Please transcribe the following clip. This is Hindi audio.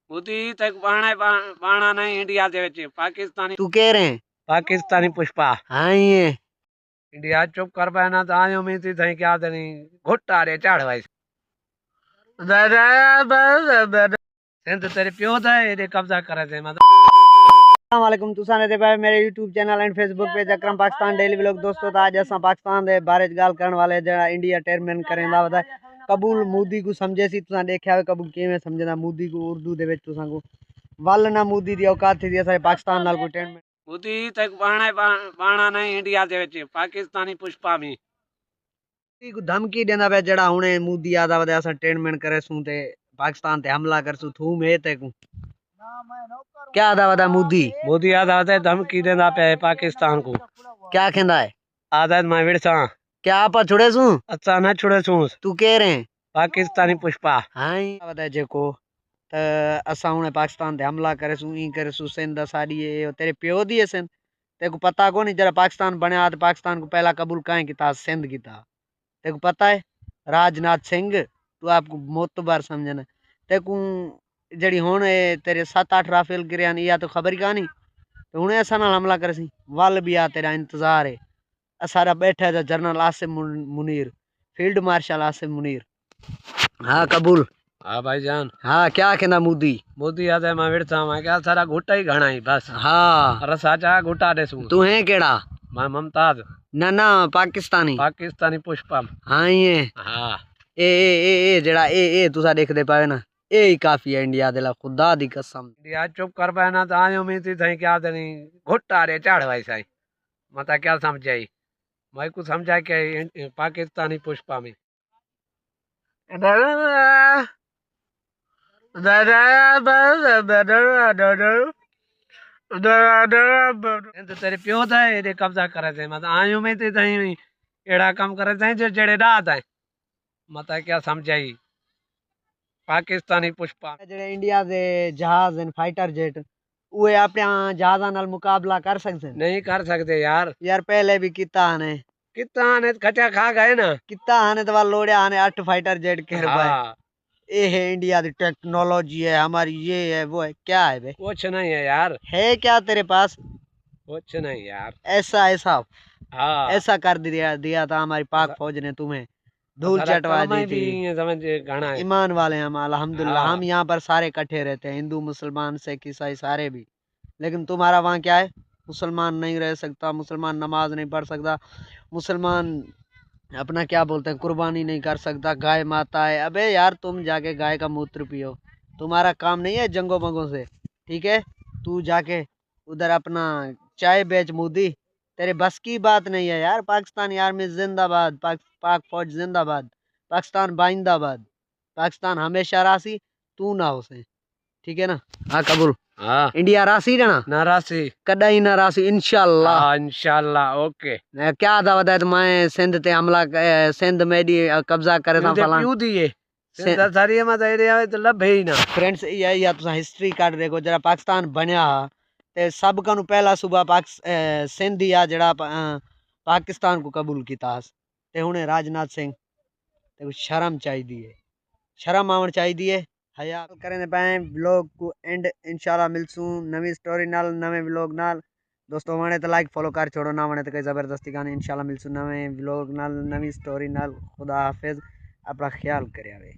मोदी तक बाणा नहीं इंडिया दे विच पाकिस्तानी तू कह रहे हैं पाकिस्तानी पुष्पा हाँ ये इंडिया चुप कर पाना तो आयो में थी थई क्या देनी घुट्टा रे चढ़ भाई सिंध तेरे प्यो था ये कब्जा करे थे मतलब वालेकुम तुसा ने भाई मेरे YouTube channel and Facebook page Akram Pakistan daily vlog दोस्तों तो आज असा पाकिस्तान दे बारे च गाल करने वाले जड़ा इंडिया टर्मिन करेंदा वदा कबूल मोदी को समझे सी तुसा देखया कबूल किवें समझदा मोदी को उर्दू दे विच तुसा को वल ना मोदी दी औकात थी असा पाकिस्तान नाल कोई टर्मिन मोदी तक बाणा नहीं इंडिया दे विच पाकिस्तानी पुष्पा में को धमकी देंदा वे जड़ा हुने मोदी आदा वदा असा टर्मिन करे सु ते पाकिस्तान ते हमला करसु थू में ते को क्या आदा वदा मोदी आदा है धमकी देना पे पाकिस्तान को क्या कहंदा है आदा मैं विरसा क्या आपा छुड़े सु अच्छा न छुड़े सूस तू कह रहे हैं पाकिस्तानी पुष्पा हाँ वदा जेको त असा हुने पाकिस्तान ते हमला करे सु ई करे सु सिंध साडी ये तेरे प्यो दी है सिंध ते को पता को नहीं जरा पाकिस्तान बनया तो पाकिस्तान को पहला कबूल काहे कीता सिंध कीता ते को पता है राजनाथ सिंह तू आपको मोतबर समझना ते को जड़ी हुन तेरे 7-8 राफेल गिरे या तो खबर ही कहानी तो हुने असा नाल हमला करे सी वल भी आ तेरा इंतजार है सारा बैठा है general Asim Munir field marshal Asim Munir हाँ कबूल हाँ भाईजान हाँ क्या कहना मोदी मोदी आदा मैं विरसा मैं क्या सारा घुट्टा ही घना ही बस हाँ रसा चा घुट्टा दे सू तू है केड़ा मैं मुमताज ना ना पाकिस्तानी पाकिस्तानी पुष्पा हाँ ये हाँ ए जड़ा ए तुसा देख दे पावे ना ए ही काफी है इंडिया दे ला खुदा दी कसम इंडिया चुप कर पाना तो आयो में थी थई क्या देनी घुट्टा रे चढ़ भाई साई मता क्या समझाई मैं को समझा के पाकिस्तानी पुष्पा में तेरे प्यो था ये कब्जा करे थे मत आयो में ते थई एड़ा काम करे थे जो जड़े रात है मता क्या समझाई पाकिस्तानी पुष्पा जेड़े इंडिया दे जहाज एंड फाइटर जेट उए अपने जहाज़ां नाल मुकाबला कर सकते हैं नहीं कर सकते यार पहले भी किता ने कितना खचा खा गए ना किता आने तो वाल लोड़े आने 8 फाइटर जेट के भाई हाँ ये है इंडिया दी टेक्नोलॉजी है हमारी ये है वो है क्या है बे कुछ नहीं है यार है क्या तेरे पास कुछ नहीं यार ऐसा ऐसा हाँ ऐसा कर दिया था हमारी पाक फौज ने तुम्हें धूल चटवा दी थी समझ गाना है ईमान वाले हम अल्हम्दुलिल्लाह हाँ। हम यहाँ पर सारे इकट्ठे रहते हैं हिंदू मुसलमान सिख ईसाई सारे भी लेकिन तुम्हारा वहाँ क्या है मुसलमान नहीं रह सकता मुसलमान नमाज नहीं पढ़ सकता मुसलमान अपना क्या बोलते हैं कुर्बानी नहीं कर सकता गाय माता है अबे यार तुम जाके गाय का मूत्र पियो तुम्हारा काम नहीं है जंगों मंगों से ठीक है तू जाके उधर अपना चाय बेच मोदी तेरे बस की बात नहीं है यार पाकिस्तान आर्मी जिंदाबाद पाक फौज जिंदाबाद पाकिस्तान बाइंदाबाद पाकिस्तान हमेशा राशि तू ना हो से ठीक है ना हाँ कबूल हाँ इंडिया राशि रहना ना राशि कदाई ना राशि इंशाल्लाह हाँ इंशाल्लाह ओके क्या था बताया तो मैं सिंध ते हमला सिंध में दी कब्जा करे था फलान क्यों दिए सारी मत एरिया में तो लभे ही ना फ्रेंड्स ये या तुसा हिस्ट्री काट देखो जरा पाकिस्तान बनया ते सब का पहला सूबा सिंध या जड़ा पाकिस्तान को कबूल किया ते हुने राजनाथ सिंह ते शर्म चाहिए शर्म आवण चाहिए हया करें पाए व्लॉग को एंड इंशाल्लाह मिलसूं नवी स्टोरी नाल नवे व्लॉग नाल दोस्तों वणे तो लाइक फॉलो कर छोड़ो ना वणे तो कोई जबरदस्ती का इंशाल्लाह मिलसूं नवे व्लॉग नाल नवी स्टोरी नाल खुदा हाफिज अपना ख्याल करे।